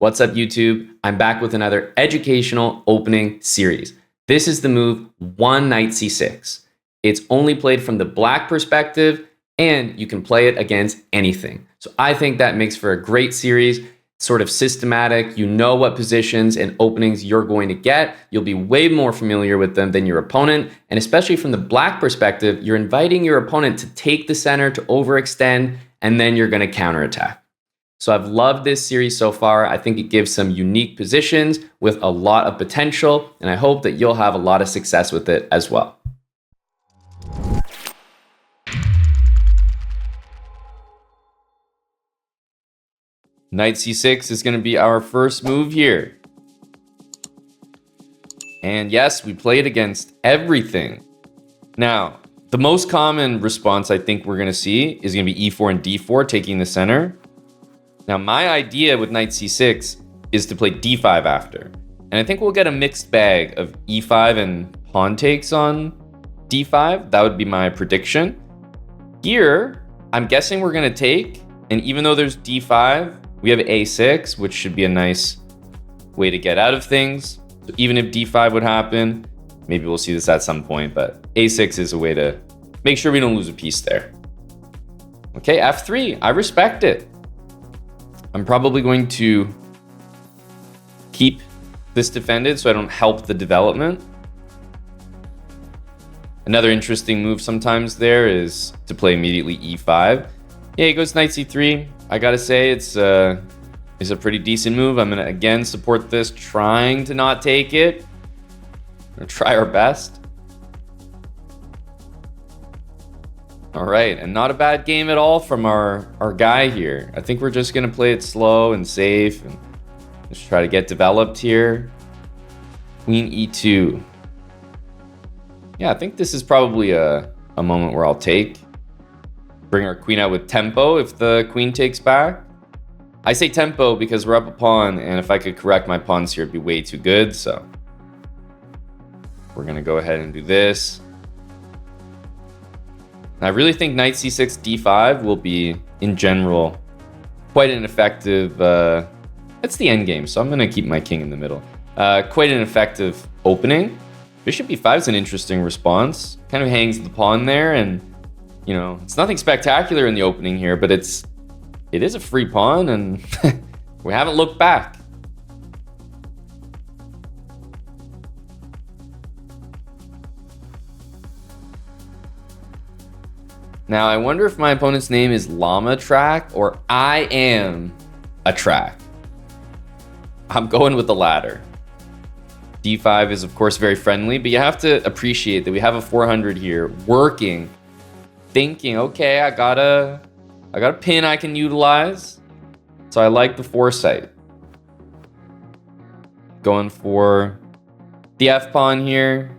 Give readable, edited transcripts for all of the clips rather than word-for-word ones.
What's up, YouTube? I'm back with another educational opening series. This is the move one knight c6. It's only played from the black perspective, and you can play it against anything. So I think that makes for a great series, sort of systematic. You know what positions and openings you're going to get. You'll be way more familiar with them than your opponent. And especially from the black perspective, you're inviting your opponent to take the center, to overextend, and then you're going to counterattack. So I've loved this series so far. I think it gives some unique positions with a lot of potential, and I hope that you'll have a lot of success with it as well. Knight c6 is going to be our first move here. And yes, we played against everything. Now, the most common response I think we're going to see is going to be e4 and d4, taking the center. Now, my idea with knight c6 is to play d5 after. And I think we'll get a mixed bag of e5 and pawn takes on d5. That would be my prediction. Here, I'm guessing we're going to take. And even though there's d5, we have a6, which should be a nice way to get out of things. So even if d5 would happen, maybe we'll see this at some point, but a6 is a way to make sure we don't lose a piece there. Okay, f3, I respect it. I'm probably going to keep this defended so I don't help the development. Another interesting move sometimes there is to play immediately e5. Yeah, he goes knight c3. I gotta say it's a pretty decent move. I'm gonna again support this, trying to not take it. We're gonna try our best. All right, and not a bad game at all from our guy here. I think we're just gonna play it slow and safe and just try to get developed here. Queen e2. Yeah, I think this is probably a moment where I'll take. Bring our queen out with tempo if the queen takes back. I say tempo because we're up a pawn, and if I could correct my pawns here, it'd be way too good, so we're gonna go ahead and do this. I really think knight c6 d5 will be, in general, quite an effective, it's the endgame, so I'm going to keep my king in the middle. Quite an effective opening. Bishop e5 is an interesting response. Kind of hangs the pawn there, and, you know, it's nothing spectacular in the opening here, but it is a free pawn, and we haven't looked back. Now, I wonder if my opponent's name is Llama Track or I Am a Track. I'm going with the latter. d5 is, of course, very friendly, but you have to appreciate that we have a 400 here, working, thinking, okay, I got a pin I can utilize. So I like the foresight. Going for the f-pawn here.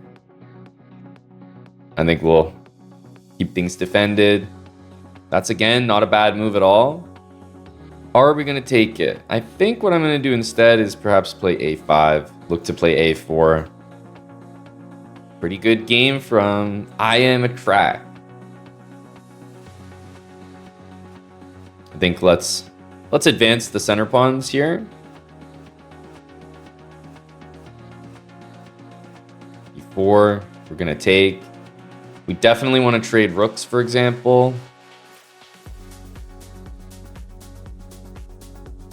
I think we'll keep things defended. That's, again, not a bad move at all. Or are we going to take it? I think what I'm going to do instead is perhaps play a5. Look to play a4. Pretty good game from I Am a Track. I think let's advance the center pawns here. e4, we're going to take. We definitely want to trade rooks, for example.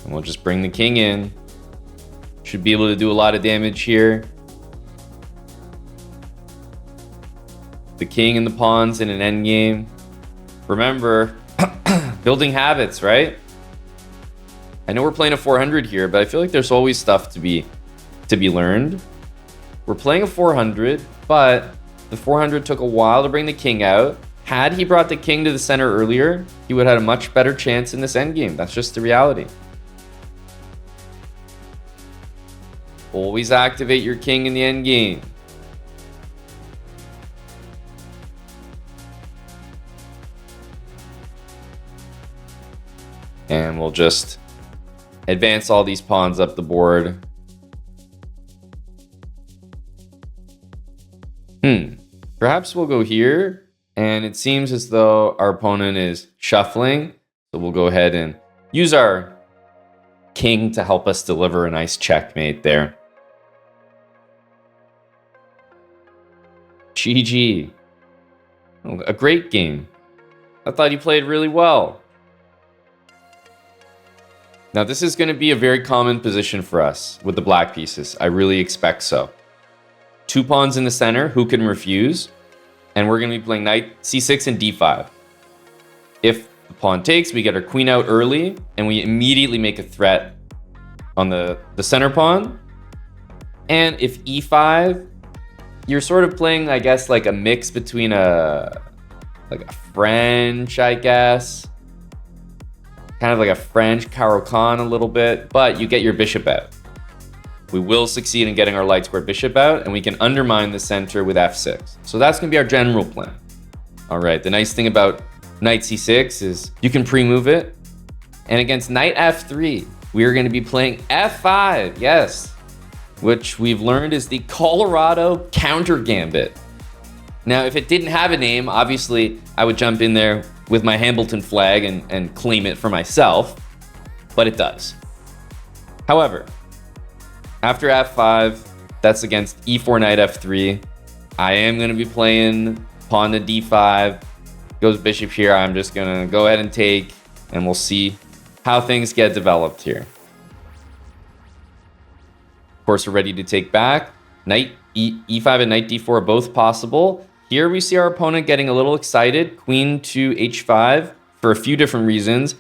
And we'll just bring the king in. Should be able to do a lot of damage here. The king and the pawns in an endgame. Remember, building habits, right? I know we're playing a 400 here, but I feel like there's always stuff to be learned. We're playing a 400, but the 400 took a while to bring the king out. Had he brought the king to the center earlier, he would have had a much better chance in this endgame. That's just the reality. Always activate your king in the endgame. And we'll just advance all these pawns up the board. Perhaps we'll go here, and it seems as though our opponent is shuffling. So we'll go ahead and use our king to help us deliver a nice checkmate there. GG. A great game. I thought you played really well. Now this is going to be a very common position for us with the black pieces. I really expect so. 2 pawns in the center, who can refuse? And we're going to be playing knight c6 and d5. If the pawn takes, we get our queen out early, and we immediately make a threat on the center pawn. And if e5, you're sort of playing, I guess, like a mix between a French, I guess. Kind of like a French Caro-Kann a little bit, but you get your bishop out. We will succeed in getting our light square bishop out, and we can undermine the center with f6. So that's going to be our general plan. All right, the nice thing about knight c6 is you can pre-move it. And against knight f3, we are going to be playing f5, yes, which we've learned is the Colorado counter gambit. Now, if it didn't have a name, obviously I would jump in there with my Hambleton flag and claim it for myself, but it does. However, after f5, that's against e4 knight f3. I am going to be playing pawn to d5. Goes bishop here. I'm just going to go ahead and take, and we'll see how things get developed here. Of course, we're ready to take back. Knight e5 and knight d4 are both possible. Here we see our opponent getting a little excited. Queen to h5, for a few different reasons,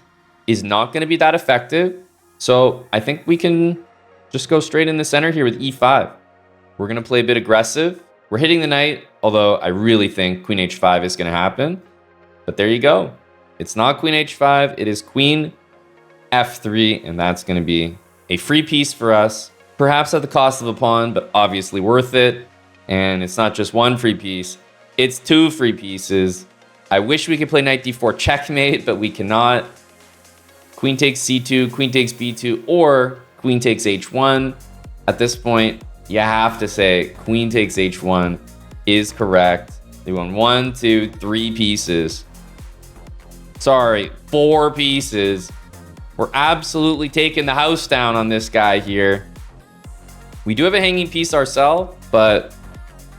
is not going to be that effective. So I think we can just go straight in the center here with e5. We're going to play a bit aggressive. We're hitting the knight, although I really think queen h5 is going to happen. But there you go. It's not queen h5. It is queen f3, and that's going to be a free piece for us. Perhaps at the cost of a pawn, but obviously worth it. And it's not just one free piece. It's 2 free pieces. I wish we could play knight d4 checkmate, but we cannot. Queen takes c2, queen takes b2, or queen takes h1. At this point, you have to say queen takes h1 is correct. They won 1, 2, 3 pieces. Sorry, 4 pieces. We're absolutely taking the house down on this guy here. We do have a hanging piece ourselves, but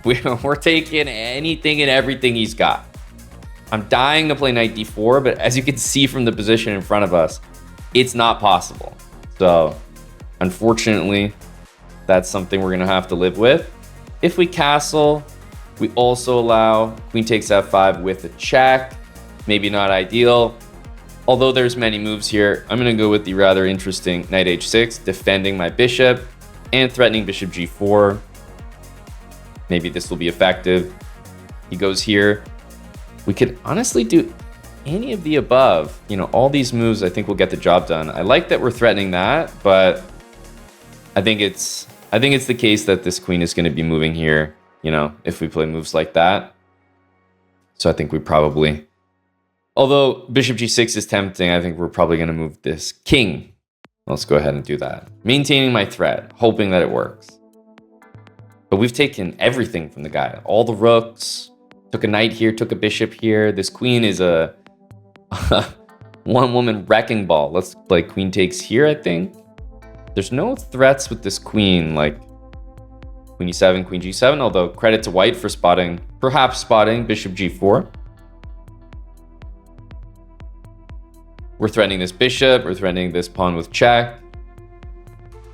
we're taking anything and everything he's got. I'm dying to play knight d4, but as you can see from the position in front of us, it's not possible. So, unfortunately, that's something we're going to have to live with. If we castle, we also allow queen takes f5 with a check. Maybe not ideal. Although there's many moves here, I'm going to go with the rather interesting knight h6, defending my bishop and threatening bishop g4. Maybe this will be effective. He goes here. We could honestly do any of the above. You know, all these moves I think will get the job done. I like that we're threatening that, but I think it's the case that this queen is going to be moving here, you know, if we play moves like that. So I think we probably, although bishop g6 is tempting, I think we're probably going to move this king. Let's go ahead and do that. Maintaining my threat, hoping that it works. But we've taken everything from the guy. All the rooks, took a knight here, took a bishop here. This queen is a one-woman wrecking ball. Let's play queen takes here, I think. There's no threats with this queen, like queen e7, queen g7, although credit to white for perhaps spotting bishop g4. We're threatening this bishop, we're threatening this pawn with check.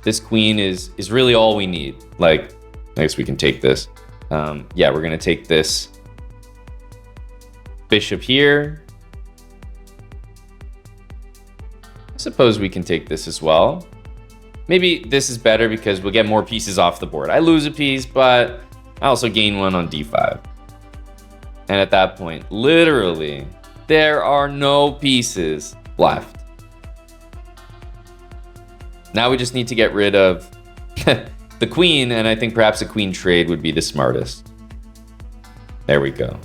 This queen is really all we need. Like, I guess we can take this. Yeah, we're gonna take this bishop here. I suppose we can take this as well. Maybe this is better because we'll get more pieces off the board. I lose a piece, but I also gain one on d5. And at that point, literally, there are no pieces left. Now we just need to get rid of the queen, and I think perhaps a queen trade would be the smartest. There we go.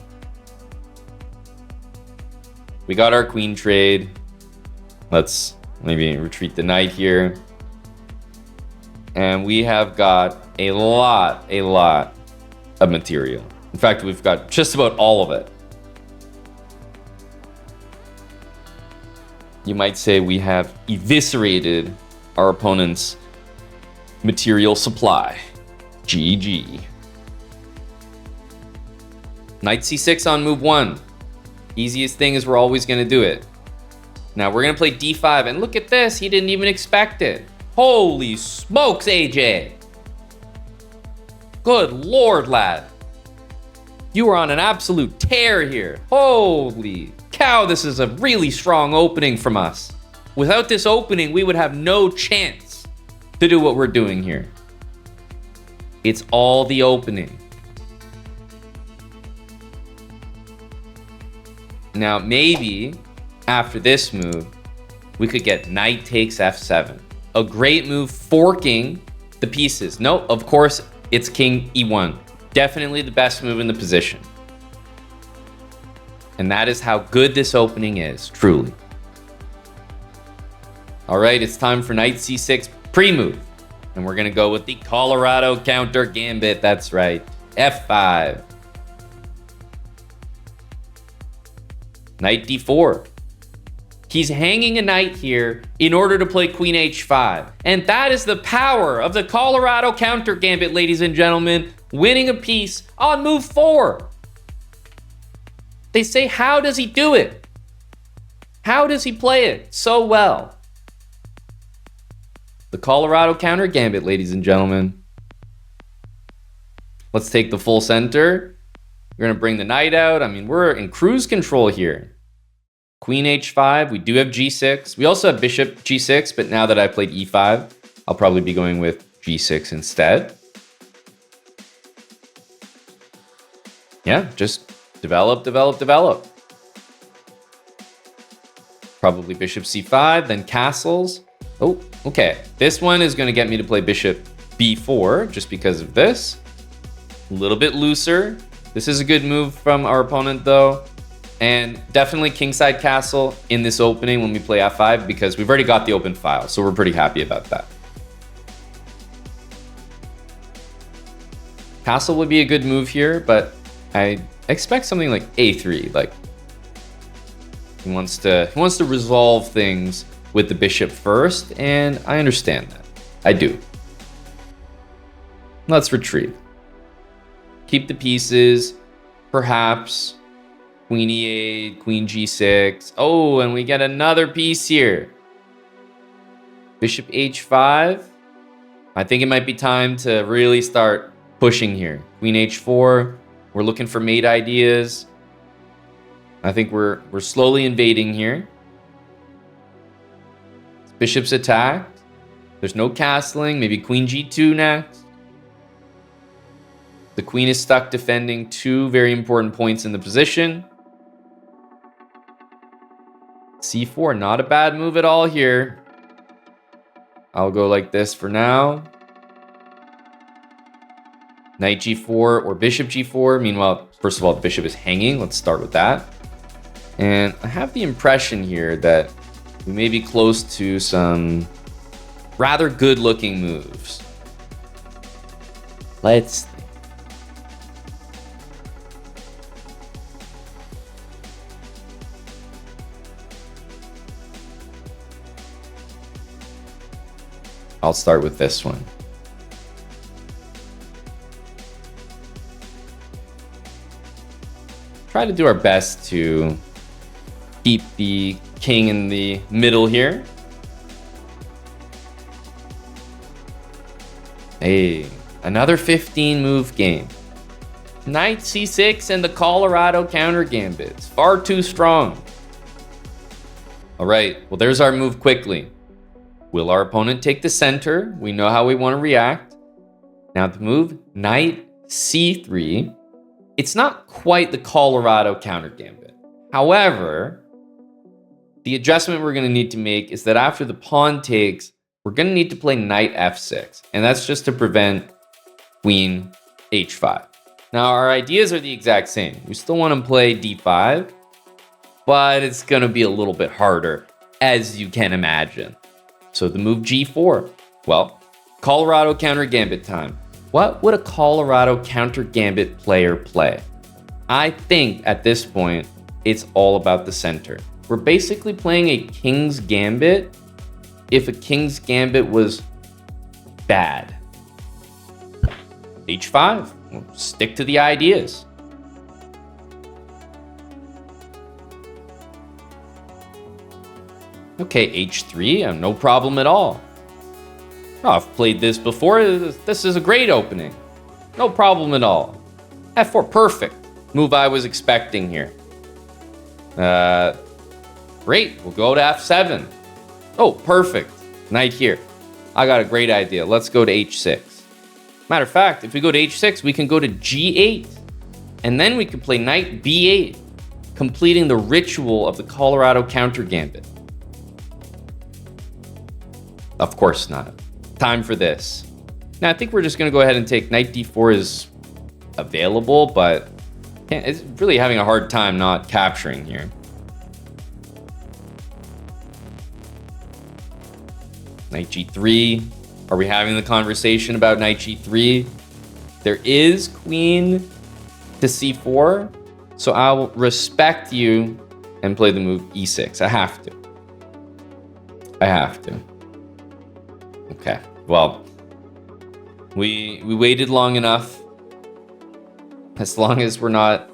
We got our queen trade. Let's maybe retreat the knight here. And we have got a lot of material. In fact, we've got just about all of it. You might say we have eviscerated our opponent's material supply. GG. Knight c6 on move 1. Easiest thing is we're always going to do it. Now we're going to play d5, and look at this. He didn't even expect it. Holy smokes, AJ. Good lord, lad. You are on an absolute tear here. Holy cow, this is a really strong opening from us. Without this opening, we would have no chance to do what we're doing here. It's all the opening. Now, maybe after this move, we could get knight takes f7. A great move forking the pieces. No, of course, it's king e1. Definitely the best move in the position. And that is how good this opening is, truly. All right, it's time for knight c6 pre-move. And we're going to go with the Colorado counter gambit. That's right, f5. Knight d4. He's hanging a knight here in order to play queen h5. And that is the power of the Colorado counter gambit, ladies and gentlemen. Winning a piece on move 4. They say, how does he do it? How does he play it so well? The Colorado counter gambit, ladies and gentlemen. Let's take the full center. We're going to bring the knight out. I mean, we're in cruise control here. Queen h5. We do have g6. We also have bishop g6, but now that I played e5, I'll probably be going with g6 instead. Yeah, just develop, develop, develop. Probably bishop c5, then castles. Oh, okay. This one is going to get me to play bishop b4 just because of this. A little bit looser. This is a good move from our opponent, though. And definitely kingside castle in this opening when we play f5 because we've already got the open file. So we're pretty happy about that. Castle would be a good move here, but I expect something like a3. Like he wants to resolve things with the bishop first, and I understand that. I do. Let's retreat. Keep the pieces, perhaps queen e8, queen g6. Oh, and we get another piece here. Bishop h5. I think it might be time to really start pushing here. Queen h4. We're looking for mate ideas. I think we're slowly invading here. Bishop's attacked. There's no castling. Maybe queen g2 next. The queen is stuck defending two very important points in the position. c4, not a bad move at all here. I'll go like this for now. Knight g4 or bishop g4. Meanwhile, first of all, the bishop is hanging. Let's start with that. And I have the impression here that we may be close to some rather good-looking moves. Let's think. I'll start with this one. Try to do our best to keep the king in the middle here. Hey, another 15 move game. Knight c6 and the Colorado counter gambits. Far too strong. All right, well, there's our move quickly. Will our opponent take the center? We know how we want to react. Now the move, knight c3. It's not quite the Colorado counter gambit. However, the adjustment we're going to need to make is that after the pawn takes, we're going to need to play knight f6. And that's just to prevent queen h5. Now, our ideas are the exact same. We still want to play d5, but it's going to be a little bit harder, as you can imagine. So the move g4. Well, Colorado counter gambit time. What would a Colorado counter gambit player play? I think at this point, it's all about the center. We're basically playing a king's gambit if a king's gambit was bad? H5. We'll stick to the ideas. Okay, H3, no problem at all. Oh, I've played this before. This is a great opening. No problem at all. F4, perfect. Move I was expecting here. Great, we'll go to F7. Oh, perfect. Knight here. I got a great idea. Let's go to H6. Matter of fact, if we go to H6, we can go to G8. And then we can play Knight B8, completing the ritual of the Colorado counter gambit. Of course not. Time for this. Now, I think we're just going to go ahead and take Knight D4 is available, but it's really having a hard time not capturing here. Knight G3. Are we having the conversation about Knight G3? There is Queen to C4, so I'll respect you and play the move E6. I have to. Okay, well, we waited long enough. As long as we're not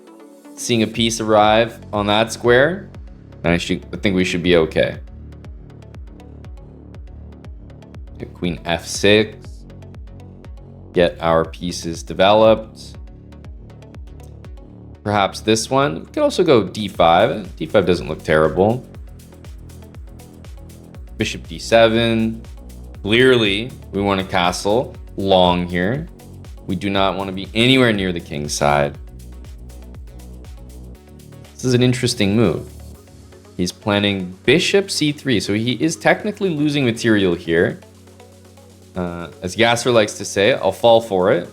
seeing a piece arrive on that square, I think we should be okay. Queen F6. Get our pieces developed. Perhaps this one. We could also go D5. D5 doesn't look terrible. Bishop D7. Clearly, we want a castle long here. We do not want to be anywhere near the king's side. This is an interesting move. He's planning Bishop C3, so he is technically losing material here. As Gasser likes to say, I'll fall for it.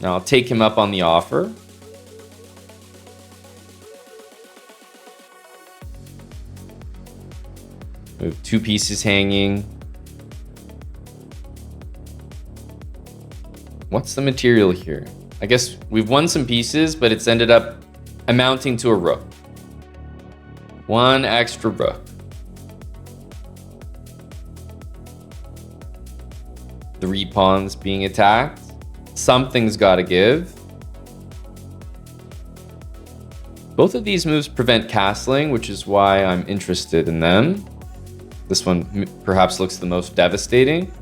Now I'll take him up on the offer. We have two pieces hanging. What's the material here? I guess we've won some pieces, but it's ended up amounting to a rook. One extra rook. Three pawns being attacked. Something's got to give. Both of these moves prevent castling, which is why I'm interested in them. This one perhaps looks the most devastating.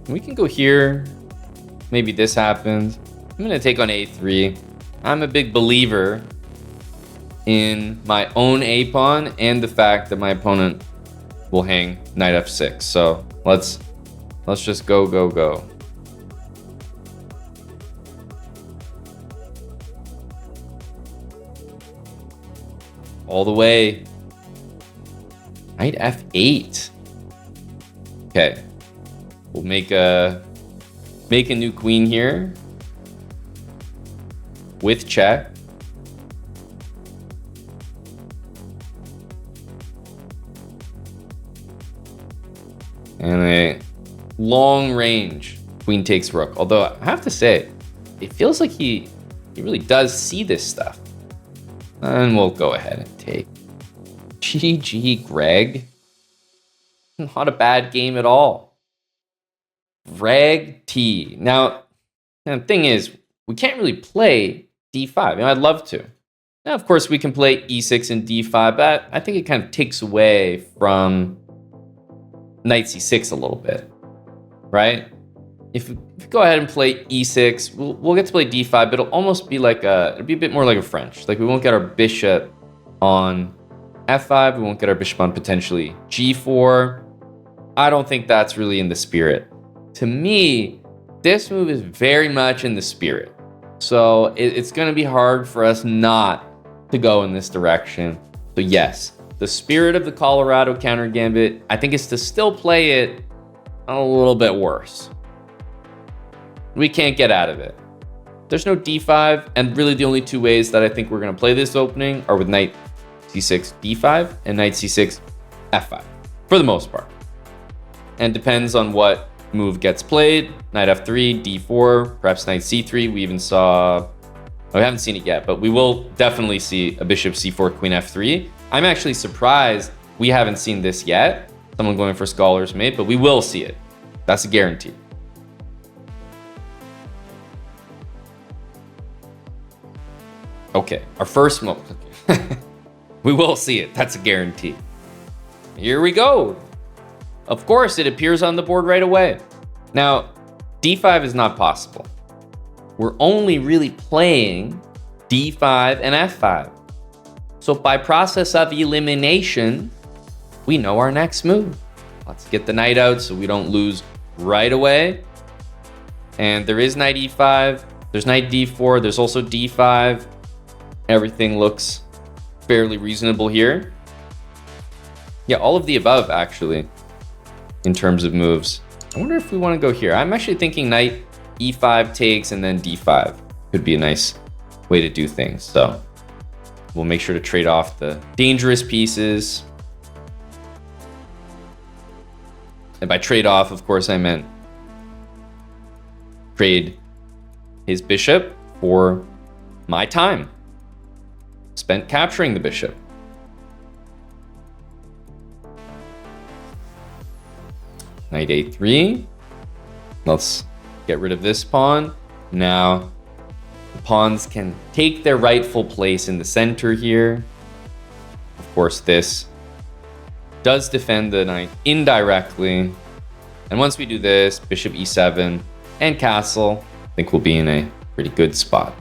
We can go here. Maybe this happens. I'm going to take on A3. I'm a big believer in my own A pawn and the fact that my opponent will hang Knight F6. So let's just go. All the way. Knight F8. Okay. We'll make a new queen here with check. And a long range queen takes rook. Although I have to say, it feels like he really does see this stuff. And we'll go ahead and take. GG, Greg. Not a bad game at all. Greg T. Now the thing is, we can't really play D5. I'd love to. Now, of course, we can play E6 and D5, but I think it kind of takes away from Knight C6 a little bit, right? If we go ahead and play E6, we'll get to play D5, but it'll almost be it'll be a bit more like a French. Like we won't get our bishop on F5, we won't get our bishop on potentially G4. I don't think that's really in the spirit. To me, this move is very much in the spirit. So it's going to be hard for us not to go in this direction. So yes, the spirit of the Colorado counter gambit, I think, is to still play it a little bit worse. We can't get out of it. There's no D5, and really the only two ways that I think we're going to play this opening are with Knight C6 D5 and Knight C6 F5, for the most part. And depends on what move gets played. Knight F3, D4, perhaps Knight C3. We even saw We haven't seen it yet, but we will definitely see a bishop c4, queen f3. I'm actually surprised we haven't seen this yet. Someone going for scholar's mate, but we will see it. That's a guarantee. Okay, our first move. We will see it. That's a guarantee. Here we go. Of course, it appears on the board right away. Now, d5 is not possible. We're only really playing d5 and f5. So by process of elimination, we know our next move. Let's get the knight out so we don't lose right away. And there is knight e5. There's knight d4. There's also d5. Everything looks fairly reasonable here. Yeah, all of the above, actually, in terms of moves. I wonder if we want to go here. I'm actually thinking knight e5 takes and then d5 could be a nice way to do things. So we'll make sure to trade off the dangerous pieces. And by trade off, of course, I meant trade his bishop for my time spent capturing the bishop. Knight a3. Let's get rid of this pawn. Now the pawns can take their rightful place in the center here. Of course, this does defend the knight indirectly. And once we do this, bishop e7 and castle, I think we'll be in a pretty good spot.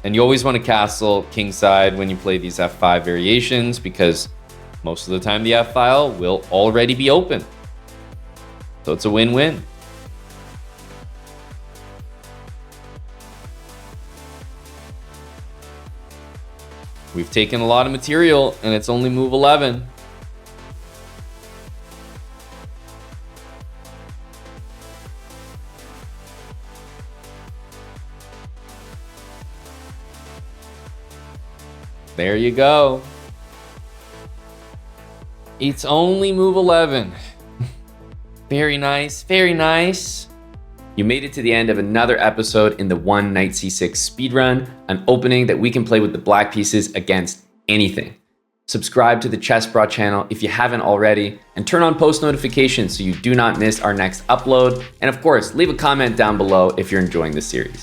And you always want to castle kingside when you play these f5 variations, because most of the time the f file will already be open. So it's a win-win. We've taken a lot of material and it's only move 11. There you go. It's only move 11. Very nice, very nice. You made it to the end of another episode in the one Knight c6 speedrun, an opening that we can play with the black pieces against anything. Subscribe to the chessbrah channel if you haven't already, and turn on post notifications so you do not miss our next upload. And of course, leave a comment down below if you're enjoying this series.